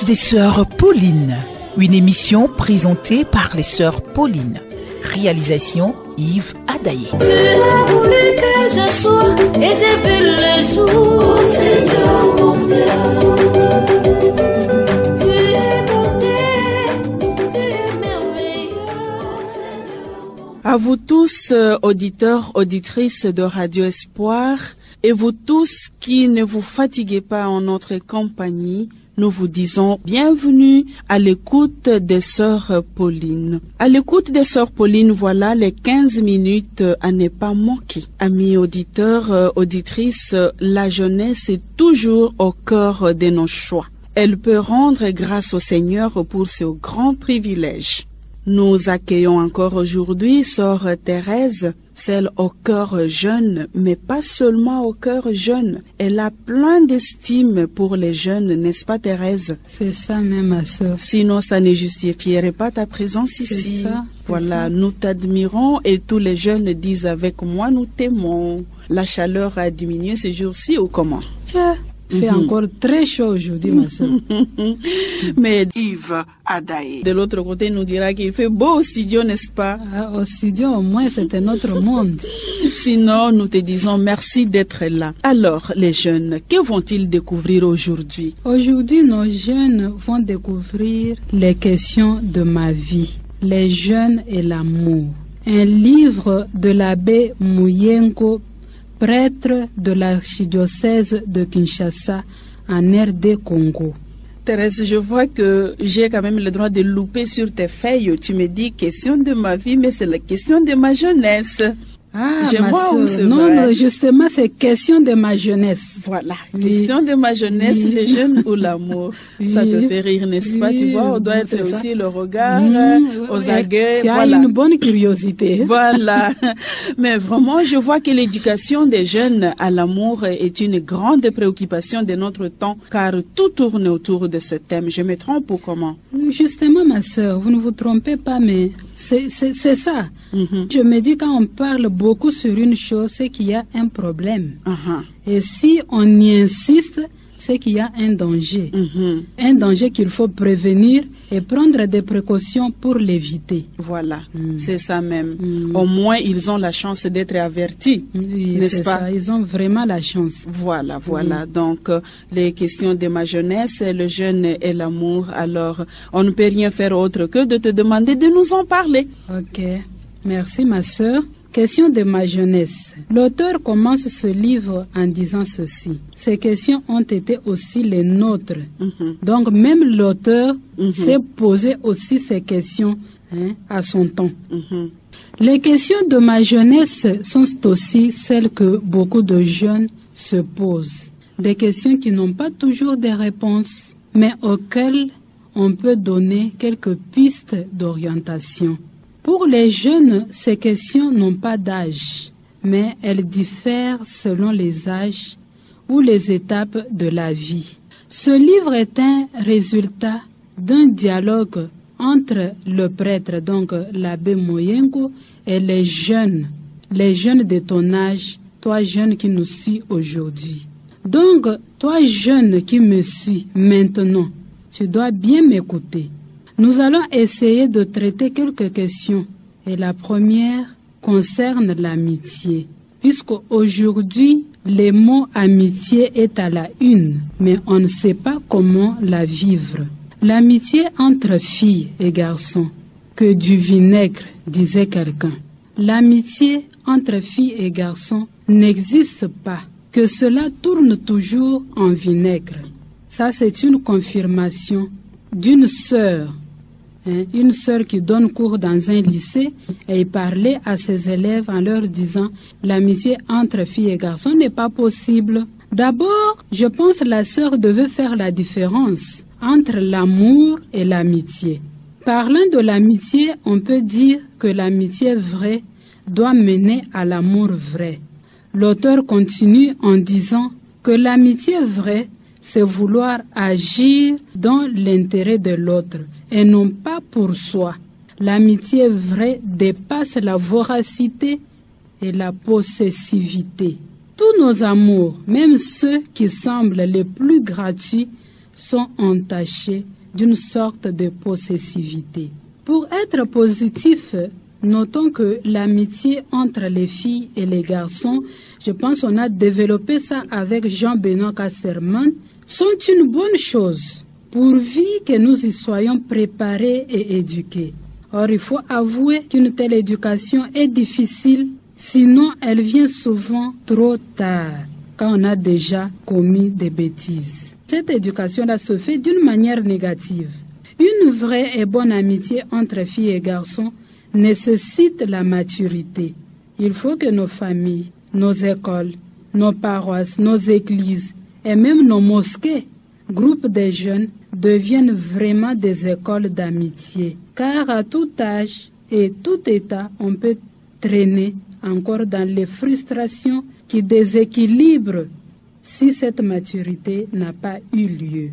L'écoute des sœurs Pauline, une émission présentée par les sœurs Pauline. Réalisation Yves Adaye. Tu as voulu que je sois et j'ai vu le jour, Seigneur mon Dieu. Tu es beauté, tu es merveilleux, Seigneur. À vous tous, auditeurs, auditrices de Radio Espoir, et vous tous qui ne vous fatiguez pas en notre compagnie, nous vous disons bienvenue à l'écoute des sœurs Pauline. À l'écoute des sœurs Pauline, voilà les 15 minutes à ne pas manquer. Amis auditeurs, auditrices, la jeunesse est toujours au cœur de nos choix. Elle peut rendre grâce au Seigneur pour ce grand privilège. Nous accueillons encore aujourd'hui sœur Thérèse, celle au cœur jeune, mais pas seulement au cœur jeune. Elle a plein d'estime pour les jeunes, n'est-ce pas Thérèse? C'est ça même, ma sœur. Sinon, ça ne justifierait pas ta présence ici. C'est ça. Voilà, nous t'admirons et tous les jeunes disent avec moi, nous t'aimons. La chaleur a diminué ce jour-ci ou comment? Tiens. Il fait encore très chaud aujourd'hui, ma soeur. Mais Yves Adaye, de l'autre côté, nous dira qu'il fait beau au studio, n'est-ce pas? Au studio, au moins, c'est un autre monde. Sinon, nous te disons merci d'être là. Alors, les jeunes, que vont-ils découvrir aujourd'hui? Aujourd'hui, nos jeunes vont découvrir les questions de ma vie, les jeunes et l'amour. Un livre de l'abbé Muyengo, prêtre de l'archidiocèse de Kinshasa en RD Congo. Thérèse, je vois que j'ai quand même le droit de louper sur tes feuilles. Tu me dis question de ma vie, mais c'est la question de ma jeunesse. Ah, non, justement, c'est question de ma jeunesse. Voilà, question de ma jeunesse, les jeunes ou l'amour. Ça te fait rire, n'est-ce pas? Tu vois, on doit être aussi le regard aux aguets. Tu as une bonne curiosité. Voilà. Mais vraiment, je vois que l'éducation des jeunes à l'amour est une grande préoccupation de notre temps, car tout tourne autour de ce thème. Je me trompe ou comment? Justement, ma sœur, vous ne vous trompez pas, mais c'est ça. Je me dis, quand on parle beaucoup sur une chose, c'est qu'il y a un problème. Et si on y insiste, c'est qu'il y a un danger. Un danger qu'il faut prévenir et prendre des précautions pour l'éviter. Voilà, c'est ça même. Au moins, ils ont la chance d'être avertis, n'est-ce pas? Ça, ils ont vraiment la chance. Voilà. Donc, les questions de ma jeunesse, le jeune et l'amour, alors, on ne peut rien faire autre que de te demander de nous en parler. Ok, merci ma sœur. Question de ma jeunesse. L'auteur commence ce livre en disant ceci. Ces questions ont été aussi les nôtres. Donc même l'auteur s'est posé aussi ces questions à son temps. Les questions de ma jeunesse sont aussi celles que beaucoup de jeunes se posent. Des questions qui n'ont pas toujours des réponses, mais auxquelles on peut donner quelques pistes d'orientation. Pour les jeunes, ces questions n'ont pas d'âge, mais elles diffèrent selon les âges ou les étapes de la vie. Ce livre est un résultat d'un dialogue entre le prêtre, donc l'abbé Muyengo, et les jeunes de ton âge, toi jeune qui nous suis aujourd'hui. Donc, toi jeune qui me suis maintenant, tu dois bien m'écouter. Nous allons essayer de traiter quelques questions. Et la première concerne l'amitié. Puisqu'aujourd'hui, le mot amitié est à la une, mais on ne sait pas comment la vivre. L'amitié entre filles et garçons, que du vinaigre, disait quelqu'un. L'amitié entre filles et garçons n'existe pas, que cela tourne toujours en vinaigre. Ça, c'est une confirmation d'une sœur. Une sœur qui donne cours dans un lycée et parlait à ses élèves en leur disant l'amitié entre filles et garçons n'est pas possible. D'abord, je pense que la sœur devait faire la différence entre l'amour et l'amitié. Parlant de l'amitié, on peut dire que l'amitié vraie doit mener à l'amour vrai. L'auteur continue en disant que l'amitié vraie, c'est vouloir agir dans l'intérêt de l'autre et non pas pour soi. L'amitié vraie dépasse la voracité et la possessivité. Tous nos amours, même ceux qui semblent les plus gratuits, sont entachées d'une sorte de possessivité. Pour être positif, notons que l'amitié entre les filles et les garçons, je pense qu'on a développé ça avec Jean-Benoît Casterman, sont une bonne chose, pourvu que nous y soyons préparés et éduqués. Or, il faut avouer qu'une telle éducation est difficile, sinon elle vient souvent trop tard, quand on a déjà commis des bêtises. Cette éducation-là se fait d'une manière négative. Une vraie et bonne amitié entre filles et garçons nécessite la maturité. Il faut que nos familles, nos écoles, nos paroisses, nos églises et même nos mosquées, groupes de jeunes, deviennent vraiment des écoles d'amitié. Car à tout âge et tout état, on peut traîner encore dans les frustrations qui déséquilibrent si cette maturité n'a pas eu lieu.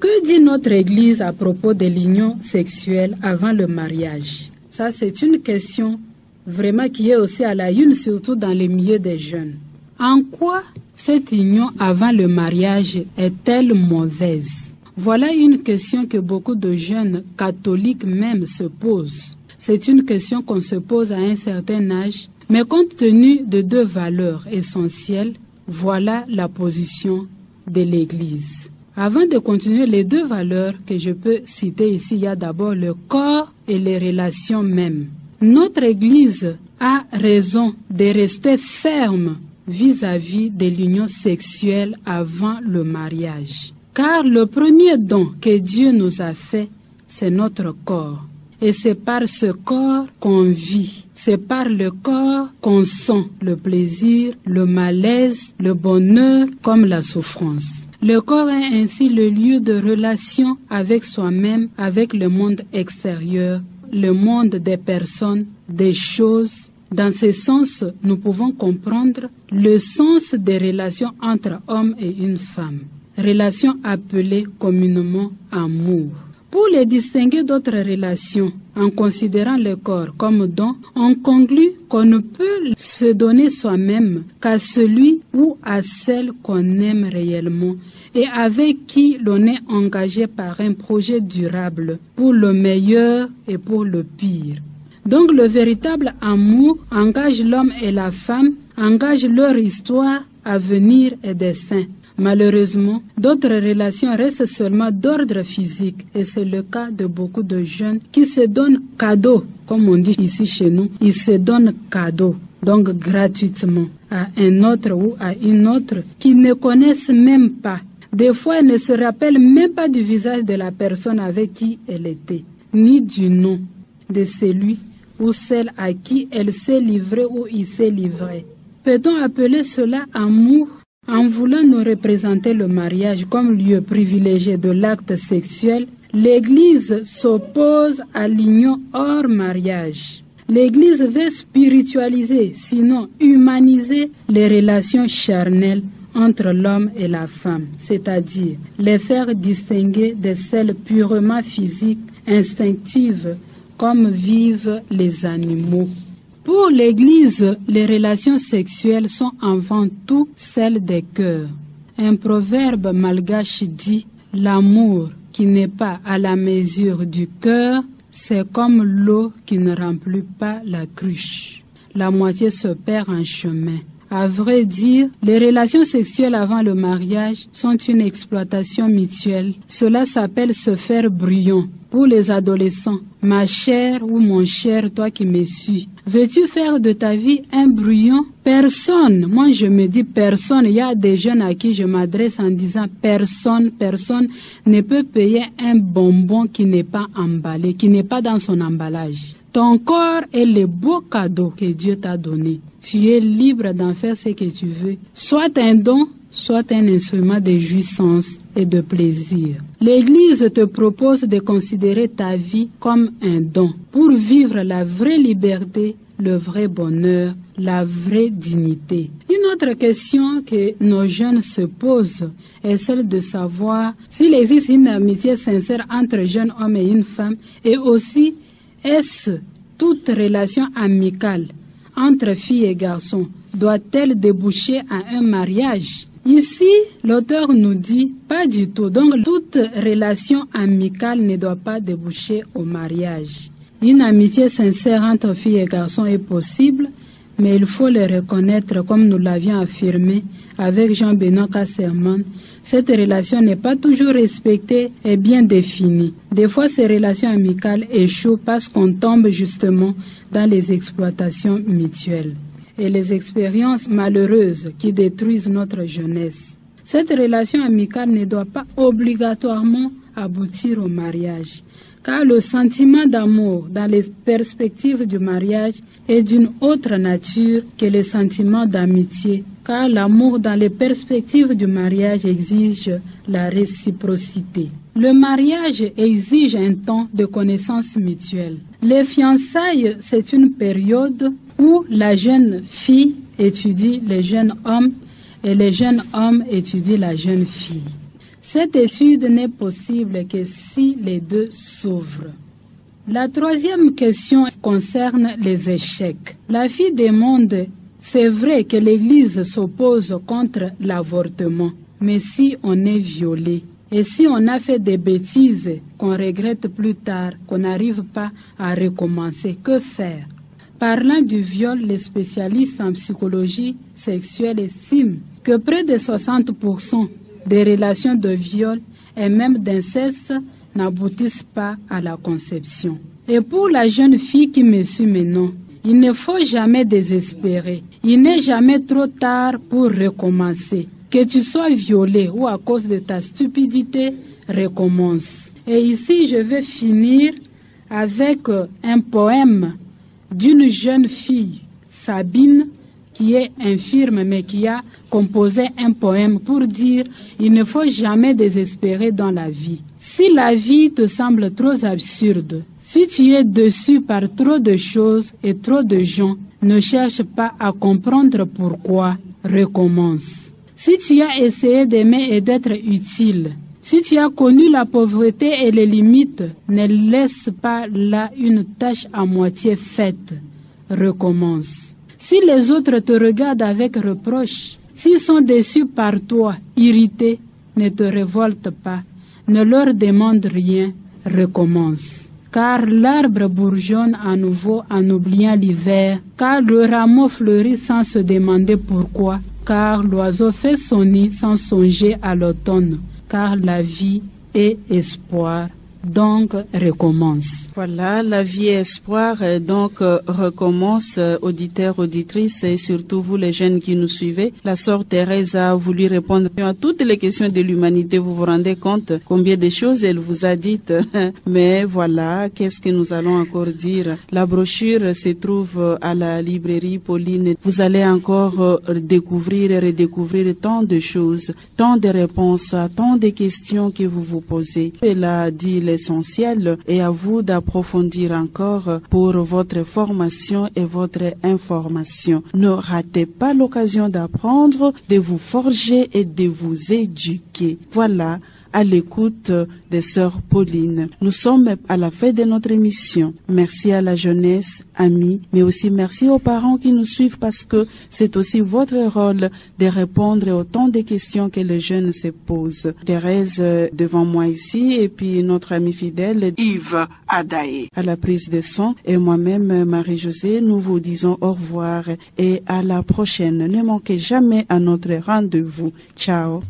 Que dit notre Église à propos de l'union sexuelle avant le mariage? Ça, c'est une question vraiment qui est aussi à la une, surtout dans les milieux des jeunes. En quoi cette union avant le mariage est-elle mauvaise? Voilà une question que beaucoup de jeunes catholiques même se posent. C'est une question qu'on se pose à un certain âge, mais compte tenu de deux valeurs essentielles, voilà la position de l'Église. Avant de continuer, les deux valeurs que je peux citer ici, il y a d'abord le corps et les relations mêmes. Notre Église a raison de rester ferme vis-à-vis de l'union sexuelle avant le mariage. Car le premier don que Dieu nous a fait, c'est notre corps. Et c'est par ce corps qu'on vit. C'est par le corps qu'on sent le plaisir, le malaise, le bonheur comme la souffrance. Le corps est ainsi le lieu de relation avec soi-même, avec le monde extérieur, le monde des personnes, des choses. Dans ce sens, nous pouvons comprendre le sens des relations entre hommes et une femme. Relations appelées communément amour. Pour les distinguer d'autres relations, en considérant le corps comme don, on conclut qu'on ne peut se donner soi-même qu'à celui ou à celle qu'on aime réellement et avec qui l'on est engagé par un projet durable pour le meilleur et pour le pire. Donc le véritable amour engage l'homme et la femme, engage leur histoire, avenir et destin. Malheureusement, d'autres relations restent seulement d'ordre physique et c'est le cas de beaucoup de jeunes qui se donnent cadeau, comme on dit ici chez nous, ils se donnent cadeau, donc gratuitement, à un autre ou à une autre qu'ils ne connaissent même pas. Des fois, ils ne se rappellent même pas du visage de la personne avec qui elle était, ni du nom de celui ou celle à qui elle s'est livrée ou il s'est livré. Peut-on appeler cela amour? En voulant nous représenter le mariage comme lieu privilégié de l'acte sexuel, l'Église s'oppose à l'union hors mariage. L'Église veut spiritualiser, sinon humaniser, les relations charnelles entre l'homme et la femme, c'est-à-dire les faire distinguer de celles purement physiques, instinctives, comme vivent les animaux. Pour l'Église, les relations sexuelles sont avant tout celles des cœurs. Un proverbe malgache dit « L'amour qui n'est pas à la mesure du cœur, c'est comme l'eau qui ne remplit pas la cruche. La moitié se perd en chemin. » À vrai dire, les relations sexuelles avant le mariage sont une exploitation mutuelle. Cela s'appelle se faire brouillon. Pour les adolescents, ma chère ou mon cher, toi qui me suis, veux-tu faire de ta vie un brouillon? Personne, moi je me dis personne, il y a des jeunes à qui je m'adresse en disant personne ne peut payer un bonbon qui n'est pas emballé, qui n'est pas dans son emballage. Ton corps est le beau cadeau que Dieu t'a donné. Tu es libre d'en faire ce que tu veux, soit un don, soit un instrument de jouissance et de plaisir. L'Église te propose de considérer ta vie comme un don pour vivre la vraie liberté, le vrai bonheur, la vraie dignité. Une autre question que nos jeunes se posent est celle de savoir s'il existe une amitié sincère entre jeunes hommes et une femme et aussi est-ce toute relation amicale entre filles et garçons doit-elle déboucher à un mariage? Ici, l'auteur nous dit pas du tout. Donc, toute relation amicale ne doit pas déboucher au mariage. Une amitié sincère entre filles et garçons est possible, mais il faut le reconnaître, comme nous l'avions affirmé avec Jean-Benoît Casserman. Cette relation n'est pas toujours respectée et bien définie. Des fois, ces relations amicales échouent parce qu'on tombe justement dans les exploitations mutuelles et les expériences malheureuses qui détruisent notre jeunesse. Cette relation amicale ne doit pas obligatoirement aboutir au mariage, car le sentiment d'amour dans les perspectives du mariage est d'une autre nature que le sentiment d'amitié, car l'amour dans les perspectives du mariage exige la réciprocité. Le mariage exige un temps de connaissance mutuelle. Les fiançailles, c'est une période où la jeune fille étudie le jeune homme et le jeune homme étudie la jeune fille. Cette étude n'est possible que si les deux s'ouvrent. La troisième question concerne les échecs. La fille demande, c'est vrai que l'Église s'oppose contre l'avortement, mais si on est violé et si on a fait des bêtises qu'on regrette plus tard, qu'on n'arrive pas à recommencer, que faire? Parlant du viol, les spécialistes en psychologie sexuelle estiment que près de 60% des relations de viol et même d'inceste n'aboutissent pas à la conception. Et pour la jeune fille qui me suit maintenant, il ne faut jamais désespérer. Il n'est jamais trop tard pour recommencer. Que tu sois violé ou à cause de ta stupidité, recommence. Et ici, je vais finir avec un poème d'une jeune fille, Sabine, qui est infirme mais qui a composé un poème pour dire « Il ne faut jamais désespérer dans la vie. Si la vie te semble trop absurde, si tu es déçu par trop de choses et trop de gens, ne cherche pas à comprendre pourquoi, recommence. Si tu as essayé d'aimer et d'être utile, si tu as connu la pauvreté et les limites, ne laisse pas là une tâche à moitié faite, recommence. Si les autres te regardent avec reproche, s'ils sont déçus par toi, irrités, ne te révolte pas, ne leur demande rien, recommence. Car l'arbre bourgeonne à nouveau en oubliant l'hiver, car le rameau fleurit sans se demander pourquoi, car l'oiseau fait son nid sans songer à l'automne, car la vie est espoir. Donc, recommence. Voilà, la vie est espoir, donc recommence, auditeurs, auditrices et surtout vous les jeunes qui nous suivez. La sœur Thérèse a voulu répondre à toutes les questions de l'humanité. Vous vous rendez compte combien de choses elle vous a dites. Mais voilà, qu'est-ce que nous allons encore dire? La brochure se trouve à la librairie Pauline. Vous allez encore découvrir et redécouvrir tant de choses, tant de réponses à tant de questions que vous vous posez. Elle a dit l'essentiel et à vous d'approfondir encore pour votre formation et votre information. Ne ratez pas l'occasion d'apprendre, de vous forger et de vous éduquer. Voilà, à l'écoute des sœurs Pauline. Nous sommes à la fin de notre émission. Merci à la jeunesse, amis, mais aussi merci aux parents qui nous suivent parce que c'est aussi votre rôle de répondre autant de questions que les jeunes se posent. Thérèse devant moi ici et puis notre ami fidèle Yves Adaye à la prise de son et moi-même Marie-Josée, nous vous disons au revoir et à la prochaine. Ne manquez jamais à notre rendez-vous. Ciao.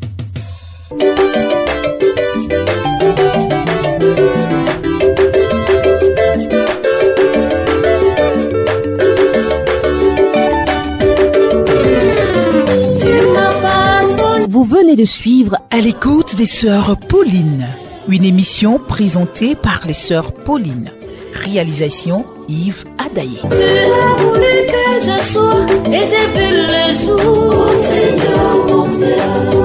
Vous venez de suivre À l'écoute des sœurs Pauline, une émission présentée par les sœurs Pauline. Réalisation Yves Adaye. Tu as voulu que je sois et j'ai vu le jour, Seigneur mon Dieu.